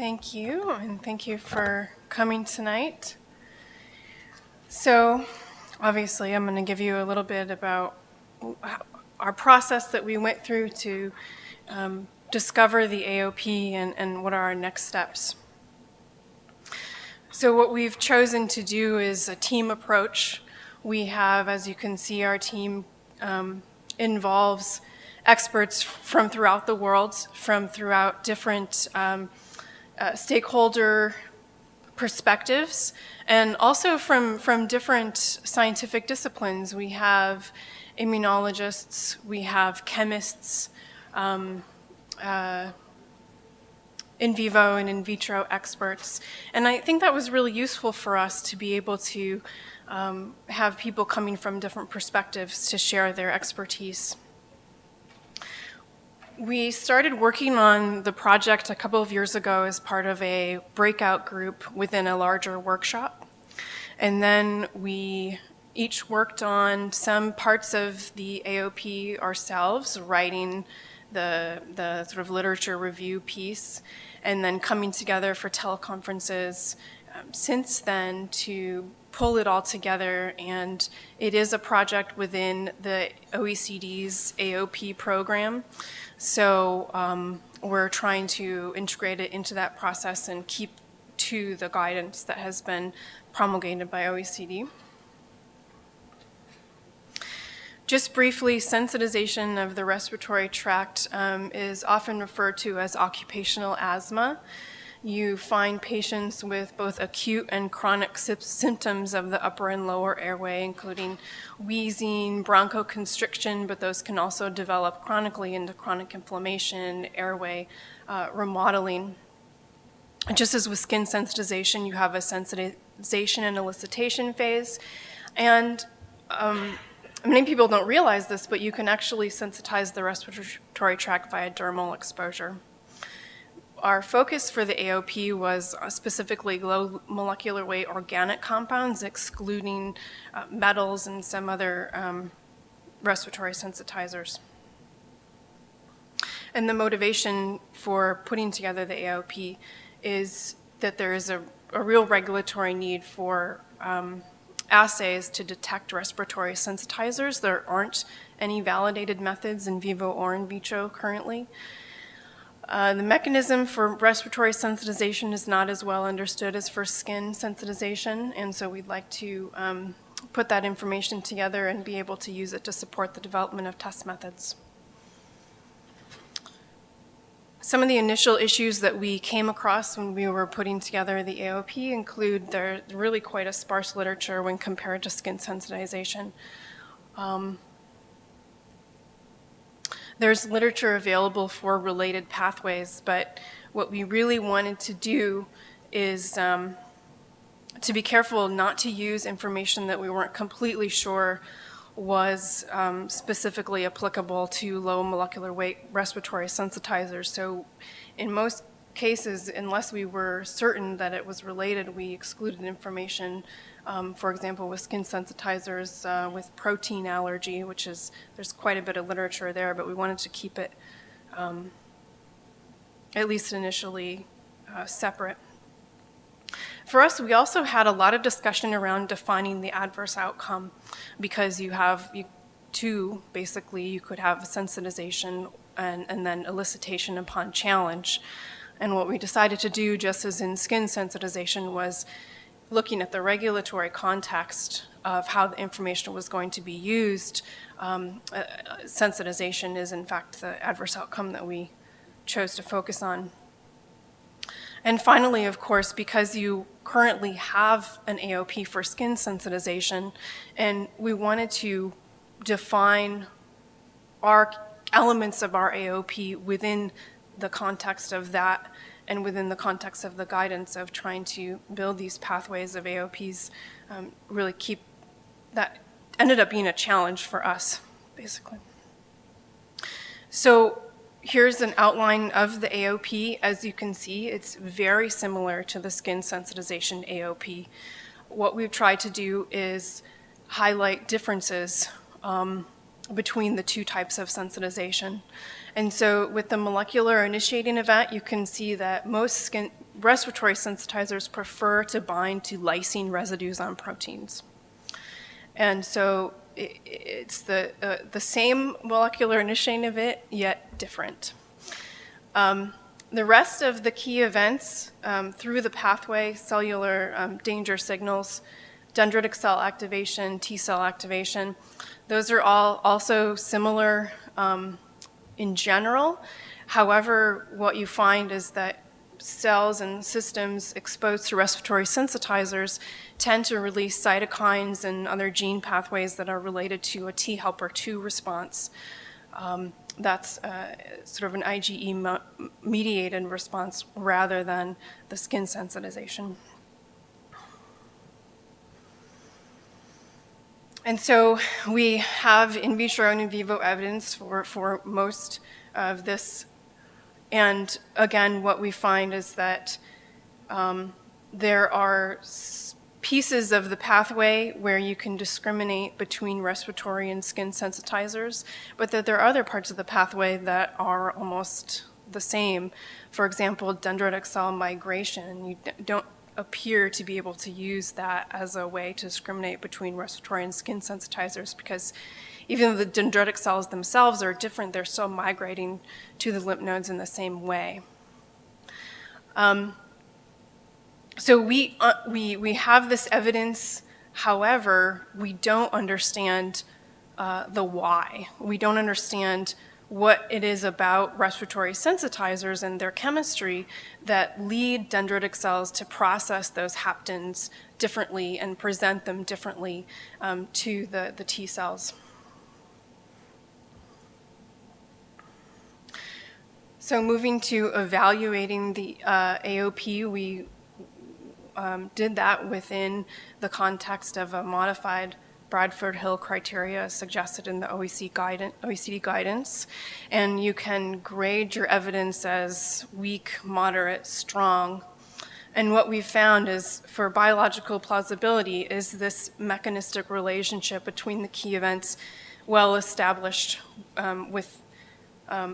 Thank you, and thank you for coming tonight. So, obviously, I'm going to give you a little bit about our process that we went through to discover the AOP and what are our next steps. So what we've chosen to do is a team approach. We have, as you can see, our team involves experts from throughout the world, from throughout different stakeholder perspectives, and also from different scientific disciplines. We have immunologists, we have chemists, in vivo and in vitro experts. And I think that was really useful for us to be able to have people coming from different perspectives to share their expertise. We started working on the project a couple of years ago as part of a breakout group within a larger workshop. And then we each worked on some parts of the AOP ourselves, writing the sort of literature review piece, and then coming together for teleconferences since then to pull it all together. And it is a project within the OECD's AOP program. So we're trying to integrate it into that process and keep to the guidance that has been promulgated by OECD. Just briefly, sensitization of the respiratory tract is often referred to as occupational asthma. You find patients with both acute and chronic symptoms of the upper and lower airway, including wheezing, bronchoconstriction, but those can also develop chronically into chronic inflammation, airway remodeling. Just as with skin sensitization, you have a sensitization and elicitation phase. And many people don't realize this, but you can actually sensitize the respiratory tract via dermal exposure. Our focus for the AOP was specifically low molecular weight organic compounds, excluding metals and some other respiratory sensitizers. And the motivation for putting together the AOP is that there is a real regulatory need for assays to detect respiratory sensitizers. There aren't any validated methods in vivo or in vitro currently. The mechanism for respiratory sensitization is not as well understood as for skin sensitization, and so we'd like to put that information together and be able to use it to support the development of test methods. Some of the initial issues that we came across when we were putting together the AOP include there's really quite a sparse literature when compared to skin sensitization. There's literature available for related pathways, but what we really wanted to do is to be careful not to use information that we weren't completely sure was specifically applicable to low molecular weight respiratory sensitizers. So in most cases, unless we were certain that it was related, we excluded information, for example, with skin sensitizers, with protein allergy, which is, there's quite a bit of literature there, but we wanted to keep it at least initially separate. For us, we also had a lot of discussion around defining the adverse outcome, because you could have sensitization and then elicitation upon challenge. And what we decided to do, just as in skin sensitization, was looking at the regulatory context of how the information was going to be used. Sensitization is, in fact, the adverse outcome that we chose to focus on. And finally, of course, because you currently have an AOP for skin sensitization, and we wanted to define our elements of our AOP within the context of that and within the context of the guidance of trying to build these pathways of AOPs, really keep that ended up being a challenge for us, basically. So here's an outline of the AOP. As you can see, it's very similar to the skin sensitization AOP. What we've tried to do is highlight differences between the two types of sensitization. And so with the molecular initiating event, you can see that most respiratory sensitizers prefer to bind to lysine residues on proteins. And so it's the same molecular initiating event, yet different. The rest of the key events through the pathway, cellular danger signals, dendritic cell activation, T cell activation, those are all also similar in general. However, what you find is that cells and systems exposed to respiratory sensitizers tend to release cytokines and other gene pathways that are related to a T helper 2 response. That's sort of an IgE-mediated response rather than the skin sensitization. And so we have in vitro and in vivo evidence for most of this. And again, what we find is that there are pieces of the pathway where you can discriminate between respiratory and skin sensitizers, but that there are other parts of the pathway that are almost the same. For example, dendritic cell migration. You don't appear to be able to use that as a way to discriminate between respiratory and skin sensitizers, because even though the dendritic cells themselves are different, they're still migrating to the lymph nodes in the same way. So we have this evidence. However, we don't understand the why. We don't understand what it is about respiratory sensitizers and their chemistry that lead dendritic cells to process those haptens differently and present them differently to the T cells. So moving to evaluating the AOP, we did that within the context of a modified Bradford-Hill criteria suggested in the OECD guidance. And you can grade your evidence as weak, moderate, strong. And what we found is for biological plausibility is this mechanistic relationship between the key events well established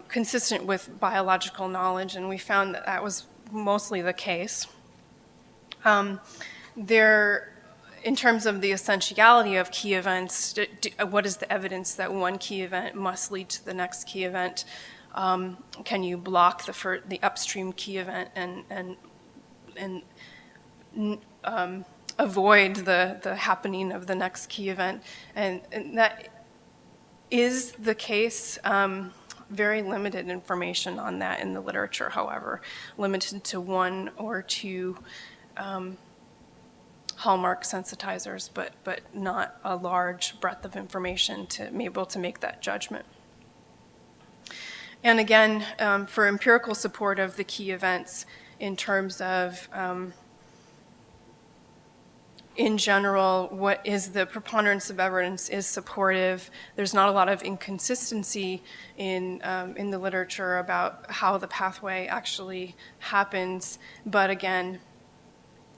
consistent with biological knowledge, and we found that that was mostly the case. In terms of the essentiality of key events, what is the evidence that one key event must lead to the next key event? Can you block the upstream key event and avoid the happening of the next key event? And that is the case. Very limited information on that in the literature, however, limited to 1 or 2 hallmark sensitizers, but not a large breadth of information to be able to make that judgment. And again, for empirical support of the key events in terms of, in general, what is the preponderance of evidence is supportive. There's not a lot of inconsistency in the literature about how the pathway actually happens, but again,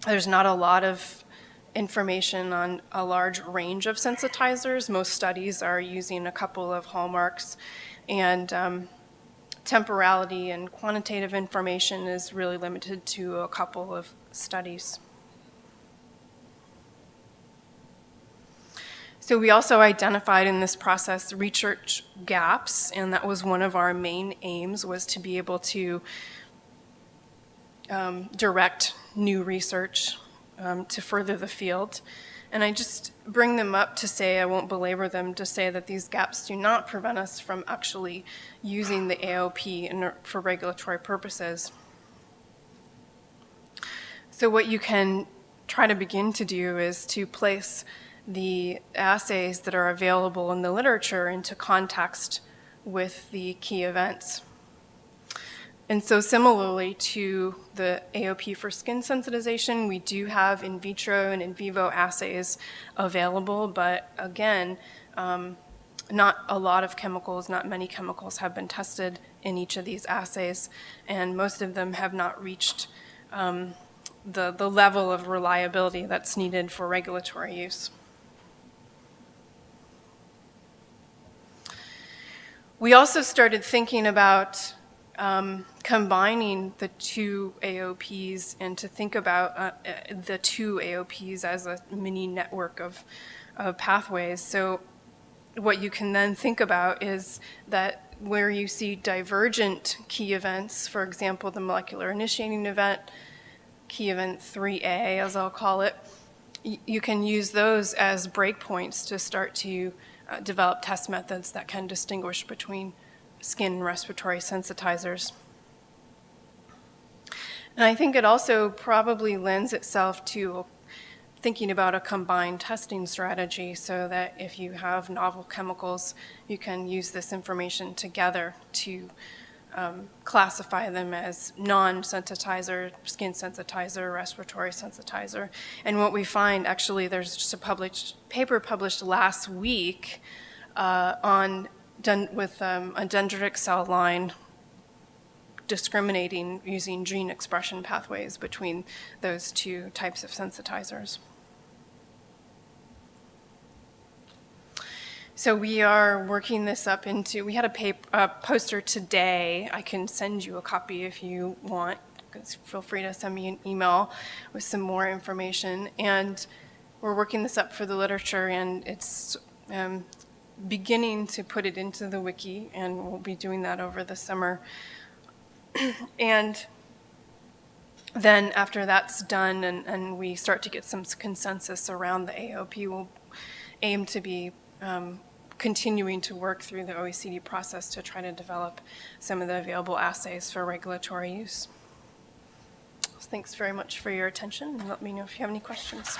there's not a lot of information on a large range of sensitizers. Most studies are using a couple of hallmarks, and temporality and quantitative information is really limited to a couple of studies. So we also identified in this process research gaps, and that was one of our main aims, was to be able to direct new research to further the field. And I just bring them up to say, I won't belabor them, to say that these gaps do not prevent us from actually using the AOP for regulatory purposes. So what you can try to begin to do is to place the assays that are available in the literature into context with the key events. And so similarly to the AOP for skin sensitization, we do have in vitro and in vivo assays available, but again, not a lot of chemicals, not many chemicals have been tested in each of these assays, and most of them have not reached the level of reliability that's needed for regulatory use. We also started thinking about combining the two AOPs and to think about the two AOPs as a mini network of pathways. So what you can then think about is that where you see divergent key events, for example, the molecular initiating event, key event 3A, as I'll call it, you can use those as breakpoints to start to develop test methods that can distinguish between skin and respiratory sensitizers. And I think it also probably lends itself to thinking about a combined testing strategy so that if you have novel chemicals, you can use this information together to classify them as non-sensitizer, skin sensitizer, respiratory sensitizer. And what we find, actually, there's just a paper published last week with a dendritic cell line discriminating using gene expression pathways between those two types of sensitizers. So we are working this up into, we had a poster today. I can send you a copy if you want. Feel free to send me an email with some more information. And we're working this up for the literature, and it's beginning to put it into the wiki, and we'll be doing that over the summer. And then after that's done and we start to get some consensus around the AOP, we'll aim to be continuing to work through the OECD process to try to develop some of the available assays for regulatory use. So thanks very much for your attention, and let me know if you have any questions.